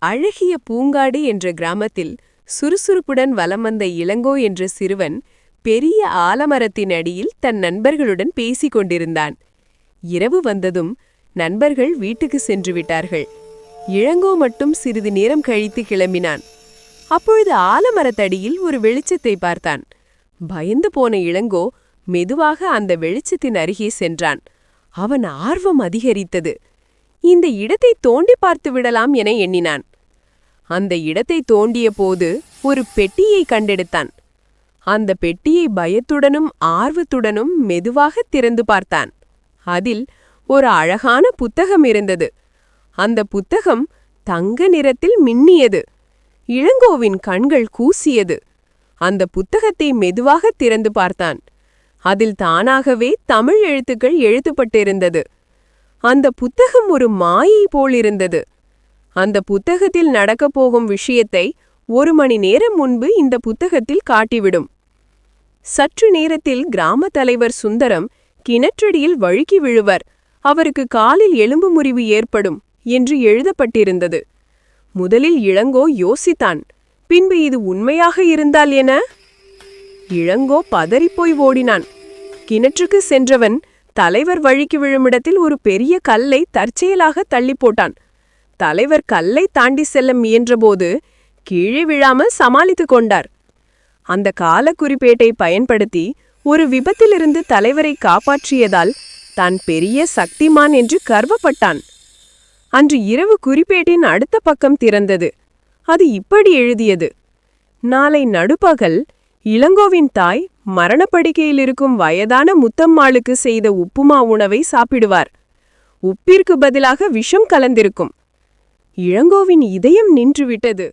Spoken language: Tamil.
அழகிய பூங்காடு என்ற கிராமத்தில் சுறுசுறுப்புடன் வலம் வந்த இளங்கோ என்ற சிறுவன் பெரிய ஆலமரத்தின் அடியில் தன் நண்பர்களுடன் பேசிக் கொண்டிருந்தான். இரவு வந்ததும் நண்பர்கள் வீட்டுக்கு சென்று விட்டார்கள். இளங்கோ மட்டும் சிறிது நேரம் கழித்து கிளம்பினான். அப்பொழுது ஆலமரத்தடியில் ஒரு வெளிச்சத்தை பார்த்தான். பயந்து போன இளங்கோ மெதுவாக அந்த வெளிச்சத்தின் அருகே சென்றான். அவன் ஆர்வம் அதிகரித்தது. இந்த இடத்தை தோண்டி பார்த்து விடலாம் என எண்ணினான். அந்த இடத்தை தோண்டிய போது ஒரு பெட்டியை கண்டெடுத்தான். அந்த பெட்டியை பயத்துடனும் ஆர்வத்துடனும் மெதுவாக திறந்து பார்த்தான். அதில் ஒரு அழகான புத்தகம் இருந்தது. அந்த புத்தகம் தங்க நிறத்தில் மின்னியது. இளங்கோவின் கண்கள் கூசியது. அந்த புத்தகத்தை மெதுவாக திறந்து பார்த்தான். அதில் தானாகவே தமிழ் எழுத்துக்கள் எழுதப்பட்டிருந்தது. அந்த புத்தகம் ஒரு மாயை போலிருந்தது. அந்த புத்தகத்தில் நடக்கப் போகும் விஷயத்தை 1 மணி நேரம் முன்பு இந்த புத்தகத்தில் காட்டிவிடும். சற்று நேரத்தில் கிராம தலைவர் சுந்தரம் கிணற்றடியில் வழுக்கி விழுவர், அவருக்கு காலில் எலும்பு முறிவு ஏற்படும் என்று எழுதப்பட்டிருந்தது. முதலில் இளங்கோ யோசித்தான். பின்பு இது உண்மையாக இருந்தால் என? இளங்கோ பதறிப்போய் ஓடினான். கிணற்றுக்கு சென்றவன் தலைவர் வழுக்கி விழுமிடத்தில் ஒரு பெரிய கல்லை தற்செயலாக தள்ளி போட்டான். தலைவர் கல்லை தாண்டி செல்ல முயன்றபோது கீழே விழாமல் சமாளித்துக் கொண்டார். அந்த காலக்குறிப்பேட்டை பயன்படுத்தி ஒரு விபத்திலிருந்து தலைவரை காப்பாற்றியதால் தான் பெரிய சக்திமான் என்று கர்வப்பட்டான். அன்று இரவு குறிப்பேட்டின் அடுத்த பக்கம் திறந்தது. அது இப்படி எழுதியது: நாளை நடுப்பகல் இளங்கோவின் தாய் மரணப்படுக்கையில் இருக்கும் வயதான முத்தம்மாளுக்கு செய்த உப்புமா உணவை சாப்பிடுவார். உப்பிற்கு பதிலாக விஷம் கலந்திருக்கும். இளங்கோவின் இதயம் நின்றுவிட்டது.